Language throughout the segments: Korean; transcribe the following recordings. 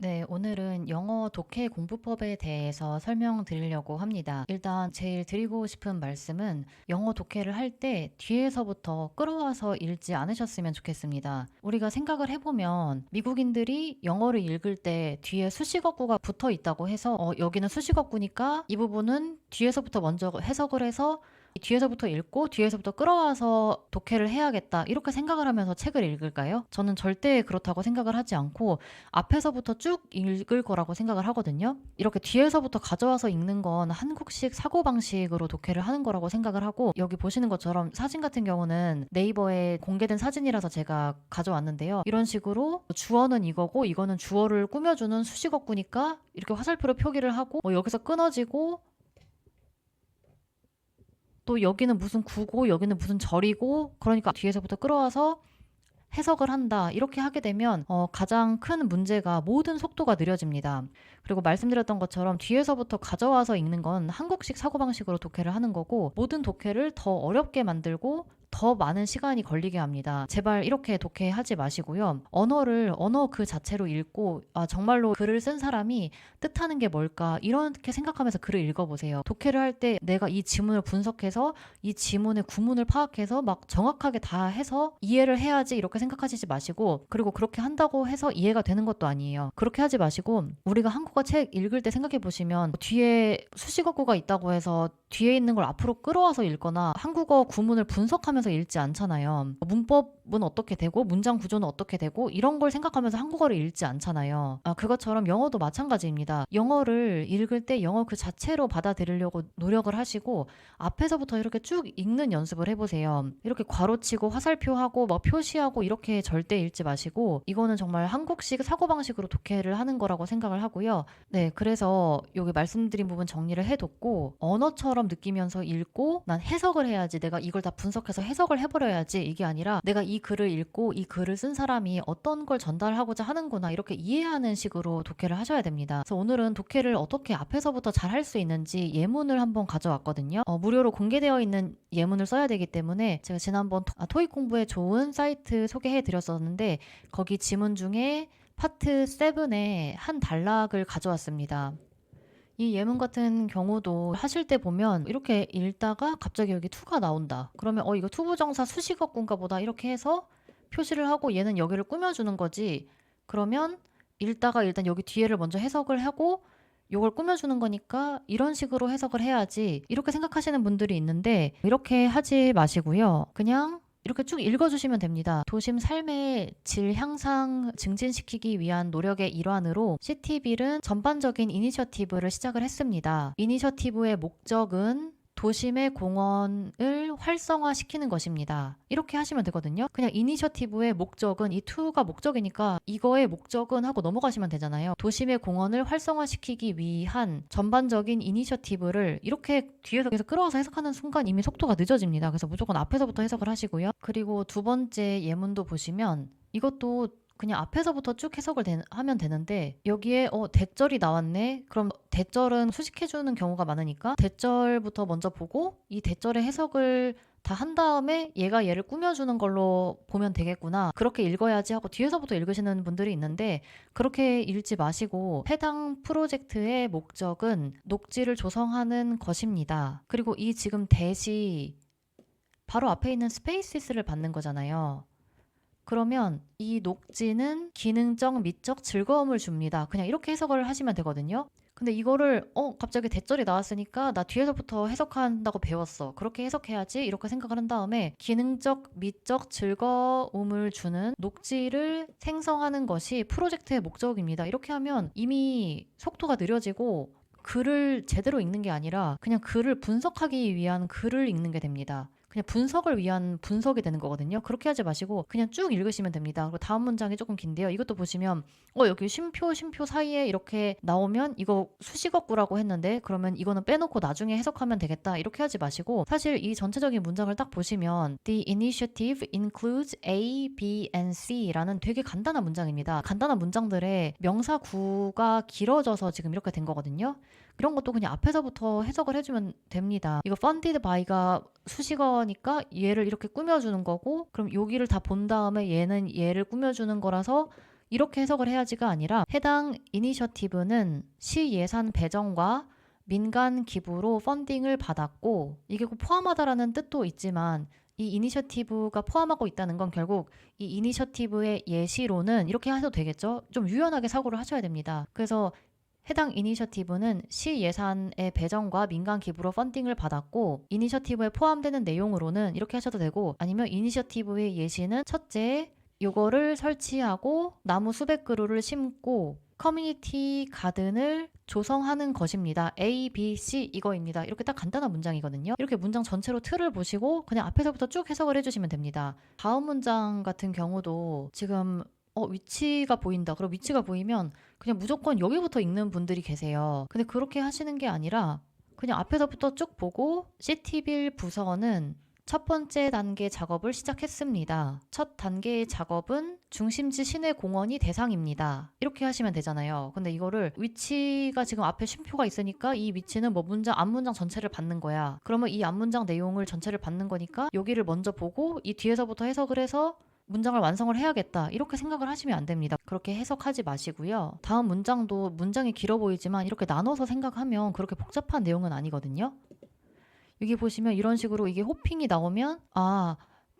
네, 오늘은 영어 독해 공부법에 대해서 설명드리려고 합니다. 일단 제일 드리고 싶은 말씀은 영어 독해를 할 때 뒤에서부터 끌어와서 읽지 않으셨으면 좋겠습니다. 우리가 생각을 해보면 미국인들이 영어를 읽을 때 뒤에 수식어구가 붙어 있다고 해서 여기는 수식어구니까 이 부분은 뒤에서부터 먼저 해석을 해서 뒤에서부터 읽고 뒤에서부터 끌어와서 독해를 해야겠다 이렇게 생각을 하면서 책을 읽을까요? 저는 절대 그렇다고 생각을 하지 않고 앞에서부터 쭉 읽을 거라고 생각을 하거든요. 이렇게 뒤에서부터 가져와서 읽는 건 한국식 사고방식으로 독해를 하는 거라고 생각을 하고, 여기 보시는 것처럼 사진 같은 경우는 네이버에 공개된 사진이라서 제가 가져왔는데요. 이런 식으로 주어는 이거고 이거는 주어를 꾸며주는 수식어구니까 이렇게 화살표로 표기를 하고, 여기서 끊어지고 또 여기는 무슨 구고 여기는 무슨 절이고, 그러니까 뒤에서부터 끌어와서 해석을 한다 이렇게 하게 되면 가장 큰 문제가 모든 속도가 느려집니다. 그리고 말씀드렸던 것처럼 뒤에서부터 가져와서 읽는 건 한국식 사고방식으로 독해를 하는 거고, 모든 독해를 더 어렵게 만들고 더 많은 시간이 걸리게 합니다. 제발 이렇게 독해하지 마시고요. 언어 그 자체로 읽고, 정말로 글을 쓴 사람이 뜻하는 게 뭘까 이렇게 생각하면서 글을 읽어보세요. 독해를 할 때 내가 이 지문을 분석해서 이 지문의 구문을 파악해서 막 정확하게 다 해서 이해를 해야지 이렇게 생각하시지 마시고, 그리고 그렇게 한다고 해서 이해가 되는 것도 아니에요. 그렇게 하지 마시고, 우리가 한국어 책 읽을 때 생각해 보시면 뒤에 수식어구가 있다고 해서 뒤에 있는 걸 앞으로 끌어와서 읽거나 한국어 구문을 분석하면서 읽지 않잖아요. 문법은 어떻게 되고 문장 구조는 어떻게 되고 이런 걸 생각하면서 한국어를 읽지 않잖아요. 그것처럼 영어도 마찬가지입니다. 영어를 읽을 때 영어 그 자체로 받아들이려고 노력을 하시고 앞에서부터 이렇게 쭉 읽는 연습을 해보세요. 이렇게 괄호치고 화살표하고 막 표시하고 이렇게 절대 읽지 마시고, 이거는 정말 한국식 사고방식으로 독해를 하는 거라고 생각을 하고요. 네, 그래서 여기 말씀드린 부분 정리를 해뒀고, 언어처럼 느끼면서 읽고 난 해석을 해야지, 내가 이걸 다 분석해서 해석을 해버려야지, 이게 아니라 내가 이 글을 읽고 이 글을 쓴 사람이 어떤 걸 전달하고자 하는구나 이렇게 이해하는 식으로 독해를 하셔야 됩니다. 그래서 오늘은 독해를 어떻게 앞에서부터 잘 할 수 있는지 예문을 한번 가져왔거든요. 무료로 공개되어 있는 예문을 써야 되기 때문에 제가 지난번 토익 공부에 좋은 사이트 소개해 드렸었는데, 거기 지문 중에 파트 7의 한 단락을 가져왔습니다. 이 예문 같은 경우도 하실 때 보면 이렇게 읽다가 갑자기 여기 to가 나온다. 그러면 이거 투부정사 수식어구인가 보다 이렇게 해서 표시를 하고 얘는 여기를 꾸며주는 거지. 그러면 읽다가 일단 여기 뒤에를 먼저 해석을 하고 요걸 꾸며주는 거니까 이런 식으로 해석을 해야지 이렇게 생각하시는 분들이 있는데, 이렇게 하지 마시고요. 그냥 이렇게 쭉 읽어주시면 됩니다. 도심 삶의 질 향상 증진시키기 위한 노력의 일환으로 시티빌은 전반적인 이니셔티브를 시작을 했습니다. 이니셔티브의 목적은 도심의 공원을 활성화시키는 것입니다. 이렇게 하시면 되거든요. 그냥 이니셔티브의 목적은, 이 to가 목적이니까 이거의 목적은 하고 넘어가시면 되잖아요. 도심의 공원을 활성화시키기 위한 전반적인 이니셔티브를 이렇게 뒤에서 계속 끌어와서 해석하는 순간 이미 속도가 늦어집니다. 그래서 무조건 앞에서부터 해석을 하시고요. 그리고 두 번째 예문도 보시면 이것도 그냥 앞에서부터 쭉 해석을 하면 되는데, 여기에 대절이 나왔네. 그럼 대절은 수식해주는 경우가 많으니까 대절부터 먼저 보고 이 대절의 해석을 다 한 다음에 얘가 얘를 꾸며주는 걸로 보면 되겠구나, 그렇게 읽어야지 하고 뒤에서부터 읽으시는 분들이 있는데, 그렇게 읽지 마시고 해당 프로젝트의 목적은 녹지를 조성하는 것입니다. 그리고 이 지금 대시 바로 앞에 있는 스페이시스를 받는 거잖아요. 그러면 이 녹지는 기능적, 미적 즐거움을 줍니다. 그냥 이렇게 해석을 하시면 되거든요. 근데 이거를 갑자기 대절이 나왔으니까 나 뒤에서부터 해석한다고 배웠어, 그렇게 해석해야지 이렇게 생각을 한 다음에 기능적, 미적 즐거움을 주는 녹지를 생성하는 것이 프로젝트의 목적입니다. 이렇게 하면 이미 속도가 느려지고 글을 제대로 읽는 게 아니라 그냥 글을 분석하기 위한 글을 읽는 게 됩니다. 그냥 분석을 위한 분석이 되는 거거든요. 그렇게 하지 마시고 그냥 쭉 읽으시면 됩니다. 그리고 다음 문장이 조금 긴데요. 이것도 보시면 여기 쉼표 사이에 이렇게 나오면 이거 수식어구라고 했는데 그러면 이거는 빼놓고 나중에 해석하면 되겠다, 이렇게 하지 마시고, 사실 이 전체적인 문장을 딱 보시면 The initiative includes A, B, and C라는 되게 간단한 문장입니다. 간단한 문장들의 명사구가 길어져서 지금 이렇게 된 거거든요. 이런 것도 그냥 앞에서부터 해석을 해주면 됩니다. 이거 funded by가 수식어니까 얘를 이렇게 꾸며주는 거고, 그럼 여기를 다 본 다음에 얘는 얘를 꾸며주는 거라서 이렇게 해석을 해야지가 아니라 해당 이니셔티브는 시 예산 배정과 민간 기부로 펀딩을 받았고 이게 꼭 포함하다라는 뜻도 있지만 이 이니셔티브가 포함하고 있다는 건 결국 이 이니셔티브의 예시로는 이렇게 하셔도 되겠죠. 좀 유연하게 사고를 하셔야 됩니다. 그래서 해당 이니셔티브는 시 예산의 배정과 민간 기부로 펀딩을 받았고 이니셔티브에 포함되는 내용으로는 이렇게 하셔도 되고 아니면 이니셔티브의 예시는 첫째, 요거를 설치하고 나무 수백 그루를 심고 커뮤니티 가든을 조성하는 것입니다. A, B, C 이거입니다. 이렇게 딱 간단한 문장이거든요. 이렇게 문장 전체로 틀을 보시고 그냥 앞에서부터 쭉 해석을 해주시면 됩니다. 다음 문장 같은 경우도 지금 위치가 보인다. 그럼 위치가 보이면 그냥 무조건 여기부터 읽는 분들이 계세요. 근데 그렇게 하시는 게 아니라 그냥 앞에서부터 쭉 보고 시티빌 부서는 첫 번째 단계 작업을 시작했습니다. 첫 단계의 작업은 중심지 시내 공원이 대상입니다. 이렇게 하시면 되잖아요. 근데 이거를 위치가 지금 앞에 쉼표가 있으니까 이 위치는 뭐 앞문장 전체를 받는 거야. 그러면 이 앞문장 내용을 전체를 받는 거니까 여기를 먼저 보고 이 뒤에서부터 해석을 해서 문장을 완성을 해야겠다. 이렇게 생각을 하시면 안 됩니다. 그렇게 해석하지 마시고요. 다음 문장도 문장이 길어 보이지만 이렇게 나눠서 생각하면 그렇게 복잡한 내용은 아니거든요. 여기 보시면 이런 식으로 이게 호핑이 나오면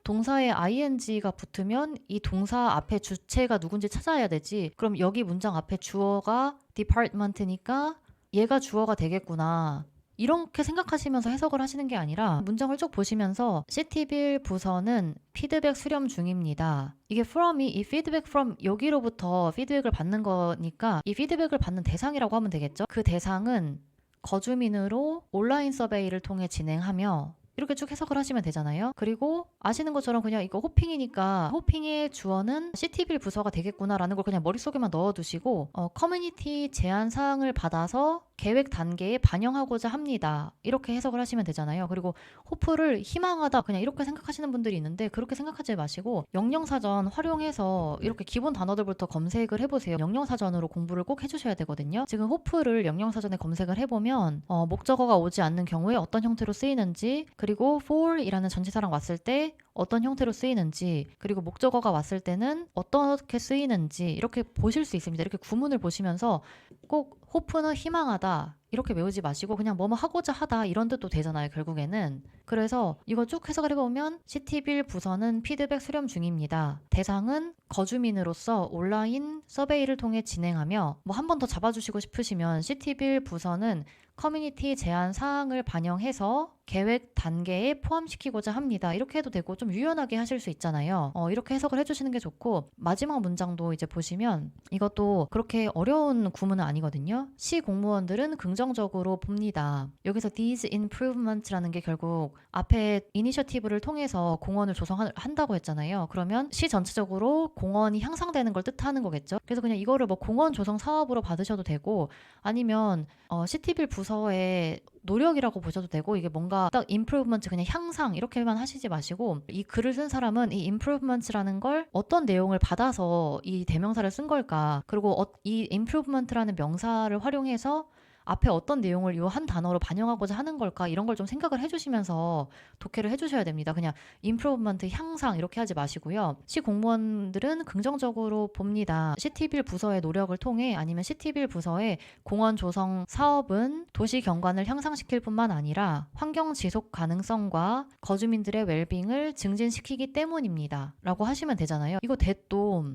동사에 ing가 붙으면 이 동사 앞에 주체가 누군지 찾아야 되지. 그럼 여기 문장 앞에 주어가 department니까 얘가 주어가 되겠구나. 이렇게 생각하시면서 해석을 하시는 게 아니라 문장을 쭉 보시면서 시티빌 부서는 피드백 수렴 중입니다. 이게 from이 이 feedback from 여기로부터 피드백을 받는 거니까 이 피드백을 받는 대상이라고 하면 되겠죠. 그 대상은 거주민으로 온라인 서베이를 통해 진행하며 이렇게 쭉 해석을 하시면 되잖아요. 그리고 아시는 것처럼 그냥 이거 호핑이니까 호핑의 주어는 시티빌 부서가 되겠구나라는 걸 그냥 머릿속에만 넣어두시고 커뮤니티 제안 사항을 받아서 계획 단계에 반영하고자 합니다. 이렇게 해석을 하시면 되잖아요. 그리고 호프를 희망하다 그냥 이렇게 생각하시는 분들이 있는데 그렇게 생각하지 마시고 영영사전 활용해서 이렇게 기본 단어들부터 검색을 해보세요. 영영사전으로 공부를 꼭 해주셔야 되거든요. 지금 호프를 영영사전에 검색을 해보면 목적어가 오지 않는 경우에 어떤 형태로 쓰이는지 그리고 for이라는 전치사랑 왔을 때 어떤 형태로 쓰이는지 그리고 목적어가 왔을 때는 어떻게 쓰이는지 이렇게 보실 수 있습니다. 이렇게 구문을 보시면서 꼭 호프는 희망하다 이렇게 외우지 마시고 그냥 뭐뭐 하고자 하다 이런 뜻도 되잖아요. 결국에는. 그래서 이거 쭉 해석을 해보면 시티빌 부서는 피드백 수렴 중입니다. 대상은 거주민으로서 온라인 서베이를 통해 진행하며 뭐 한 번 더 잡아주시고 싶으시면 시티빌 부서는 커뮤니티 제안 사항을 반영해서 계획 단계에 포함시키고자 합니다. 이렇게 해도 되고 좀 유연하게 하실 수 있잖아요. 이렇게 해석을 해주시는 게 좋고 마지막 문장도 이제 보시면 이것도 그렇게 어려운 구문은 아니거든요. 시 공무원들은 긍정적으로 봅니다. 여기서 these improvements라는 게 결국 앞에 이니셔티브를 통해서 공원을 조성한다고 했잖아요. 그러면 시 전체적으로 공원이 향상되는 걸 뜻하는 거겠죠. 그래서 그냥 이거를 뭐 공원 조성 사업으로 받으셔도 되고 아니면 시티빌 부서의 노력이라고 보셔도 되고 이게 뭔가 딱 improvement 그냥 향상 이렇게만 하시지 마시고 이 글을 쓴 사람은 이 improvement라는 걸 어떤 내용을 받아서 이 대명사를 쓴 걸까 그리고 이 improvement라는 명사를 활용해서 앞에 어떤 내용을 이 한 단어로 반영하고자 하는 걸까 이런 걸 좀 생각을 해주시면서 독해를 해주셔야 됩니다. 그냥 improvement 향상 이렇게 하지 마시고요. 시 공무원들은 긍정적으로 봅니다. 시티빌 부서의 노력을 통해 아니면 시티빌 부서의 공원 조성 사업은 도시 경관을 향상시킬 뿐만 아니라 환경 지속 가능성과 거주민들의 웰빙을 증진시키기 때문입니다. 라고 하시면 되잖아요. 이거 대도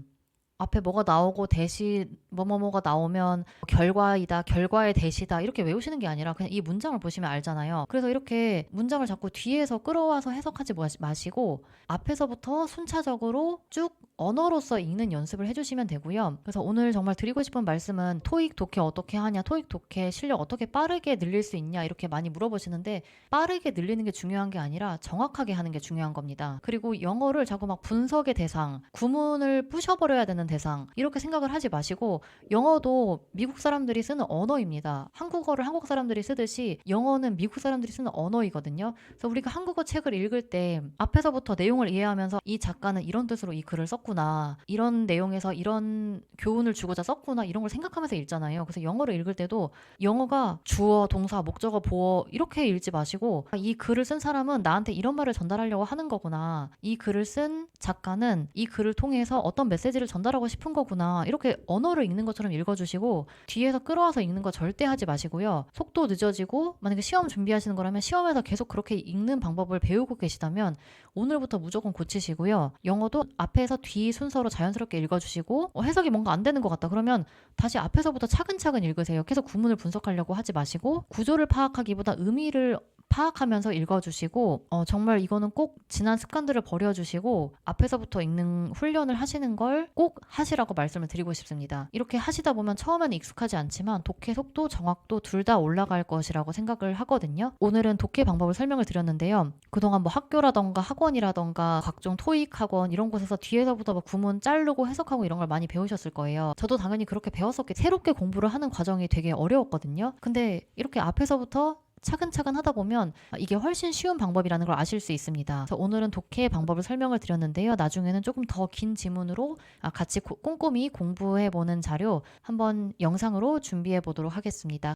앞에 뭐가 나오고 대시 뭐뭐뭐가 나오면 결과이다, 결과의 대시다 이렇게 외우시는 게 아니라 그냥 이 문장을 보시면 알잖아요. 그래서 이렇게 문장을 자꾸 뒤에서 끌어와서 해석하지 마시고 앞에서부터 순차적으로 쭉 언어로서 읽는 연습을 해주시면 되고요. 그래서 오늘 정말 드리고 싶은 말씀은 토익 독해 어떻게 하냐, 토익 독해 실력 어떻게 빠르게 늘릴 수 있냐 이렇게 많이 물어보시는데 빠르게 늘리는 게 중요한 게 아니라 정확하게 하는 게 중요한 겁니다. 그리고 영어를 자꾸 막 분석의 대상, 구문을 부셔버려야 되는 대상 이렇게 생각을 하지 마시고 영어도 미국 사람들이 쓰는 언어입니다. 한국어를 한국 사람들이 쓰듯이 영어는 미국 사람들이 쓰는 언어이거든요. 그래서 우리가 한국어 책을 읽을 때 앞에서부터 내용을 이해하면서 이 작가는 이런 뜻으로 이 글을 썼구나. 이런 내용에서 이런 교훈을 주고자 썼구나. 이런 걸 생각하면서 읽잖아요. 그래서 영어를 읽을 때도 영어가 주어, 동사, 목적어, 보어 이렇게 읽지 마시고 이 글을 쓴 사람은 나한테 이런 말을 전달하려고 하는 거구나. 이 글을 쓴 작가는 이 글을 통해서 어떤 메시지를 전달하려고 말하고 싶은 거구나. 이렇게 언어를 읽는 것처럼 읽어주시고 뒤에서 끌어와서 읽는 거 절대 하지 마시고요. 속도 늦어지고 만약에 시험 준비하시는 거라면 시험에서 계속 그렇게 읽는 방법을 배우고 계시다면 오늘부터 무조건 고치시고요. 영어도 앞에서 뒤 순서로 자연스럽게 읽어주시고 해석이 뭔가 안 되는 것 같다. 그러면 다시 앞에서부터 차근차근 읽으세요. 계속 구문을 분석하려고 하지 마시고 구조를 파악하기보다 의미를 파악하면서 읽어주시고 정말 이거는 꼭 지난 습관들을 버려주시고 앞에서부터 읽는 훈련을 하시는 걸 꼭 하시라고 말씀을 드리고 싶습니다. 이렇게 하시다 보면 처음에는 익숙하지 않지만 독해 속도, 정확도 둘 다 올라갈 것이라고 생각을 하거든요. 오늘은 독해 방법을 설명을 드렸는데요. 그동안 뭐 학교라던가 학원이라던가 각종 토익 학원 이런 곳에서 뒤에서부터 뭐 구문 자르고 해석하고 이런 걸 많이 배우셨을 거예요. 저도 당연히 그렇게 배웠었기 새롭게 공부를 하는 과정이 되게 어려웠거든요. 근데 이렇게 앞에서부터 차근차근 하다 보면 이게 훨씬 쉬운 방법이라는 걸 아실 수 있습니다. 그래서 오늘은 독해 방법을 설명을 드렸는데요. 나중에는 조금 더 긴 지문으로 같이 꼼꼼히 공부해보는 자료 한번 영상으로 준비해 보도록 하겠습니다.